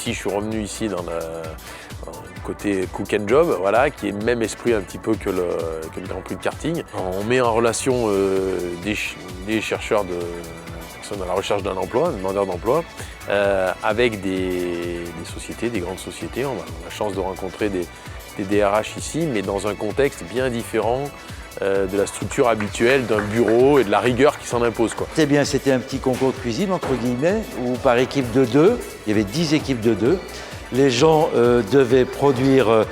ici, je suis revenu ici dans le côté cook and job, voilà, qui est le même esprit un petit peu que le Grand Prix de karting. On met en relation des chercheurs de personnes à la recherche d'un emploi, demandeurs d'emploi, avec des sociétés, des grandes sociétés. On a la chance de rencontrer des DRH ici, mais dans un contexte bien différent de la structure habituelle d'un bureau et de la rigueur qui s'en impose, quoi. C'était bien, c'était un petit concours de cuisine, entre guillemets, où par équipe de 2, il y avait 10 équipes de 2. Les gens devaient produire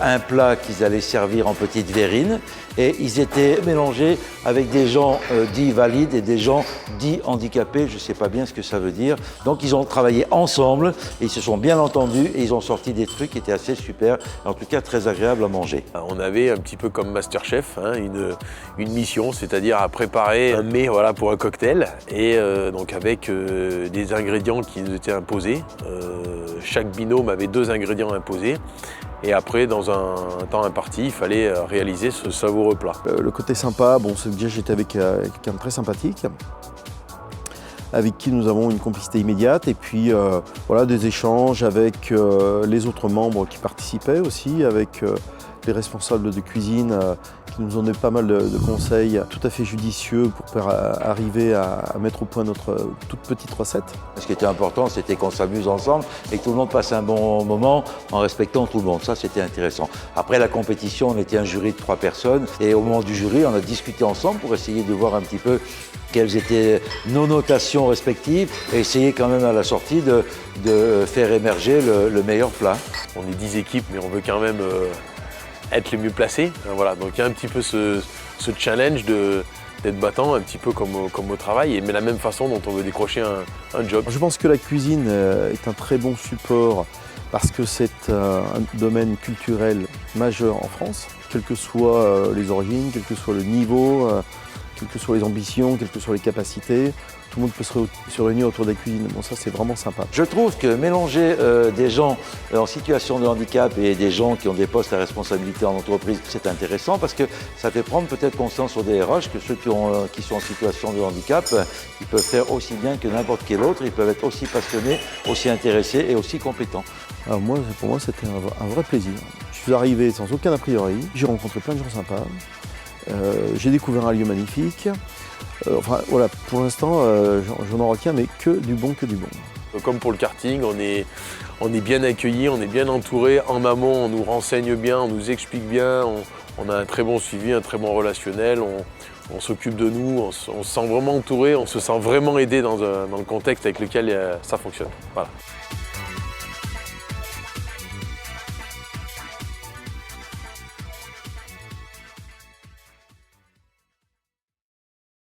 un plat qu'ils allaient servir en petites verrines et ils étaient mélangés avec des gens dits valides et des gens dits handicapés, je ne sais pas bien ce que ça veut dire. Donc ils ont travaillé ensemble et ils se sont bien entendus et ils ont sorti des trucs qui étaient assez super, en tout cas très agréables à manger. On avait un petit peu comme Masterchef, hein, une mission, c'est-à-dire à préparer un mets, voilà, pour un cocktail et donc avec des ingrédients qui nous étaient imposés. Chaque binôme avait 2 ingrédients imposés et après, dans un temps imparti, il fallait réaliser ce savoureux plat. Le côté sympa, bon, c'est que déjà j'étais avec quelqu'un de très sympathique, avec qui nous avons une complicité immédiate et puis voilà, des échanges avec les autres membres qui participaient aussi, avec les responsables de cuisine qui nous ont donné pas mal de conseils tout à fait judicieux pour arriver à mettre au point notre toute petite recette. Ce qui était important, c'était qu'on s'amuse ensemble et que tout le monde passe un bon moment en respectant tout le monde. Ça, c'était intéressant. Après la compétition, on était un jury de 3 personnes et au moment du jury, on a discuté ensemble pour essayer de voir un petit peu quelles étaient nos notations respectives et essayer quand même à la sortie de faire émerger le meilleur plat. On est 10 équipes, mais on veut quand même être les mieux placés. Voilà. Donc il y a un petit peu ce challenge d'être battant, un petit peu comme au travail, mais la même façon dont on veut décrocher un job. Je pense que la cuisine est un très bon support parce que c'est un domaine culturel majeur en France, quelles que soient les origines, quel que soit le niveau, quelles que soient les ambitions, quelles que soient les capacités. Tout le monde peut se réunir autour de la cuisine. Bon, ça, c'est vraiment sympa. Je trouve que mélanger des gens en situation de handicap et des gens qui ont des postes à responsabilité en entreprise, c'est intéressant parce que ça fait prendre peut-être conscience aux DRH que ceux qui sont en situation de handicap, ils peuvent faire aussi bien que n'importe quel autre. Ils peuvent être aussi passionnés, aussi intéressés et aussi compétents. Alors moi, pour moi, c'était un vrai plaisir. Je suis arrivé sans aucun a priori. J'ai rencontré plein de gens sympas. J'ai découvert un lieu magnifique. Enfin voilà, pour l'instant, je n'en retiens mais que du bon, que du bon. Comme pour le karting, on est bien accueillis, on est bien entouré. En amont, on nous renseigne bien, on nous explique bien, on a un très bon suivi, un très bon relationnel, on s'occupe de nous, on se sent vraiment entouré, on se sent vraiment aidé dans le contexte avec lequel ça fonctionne. Voilà.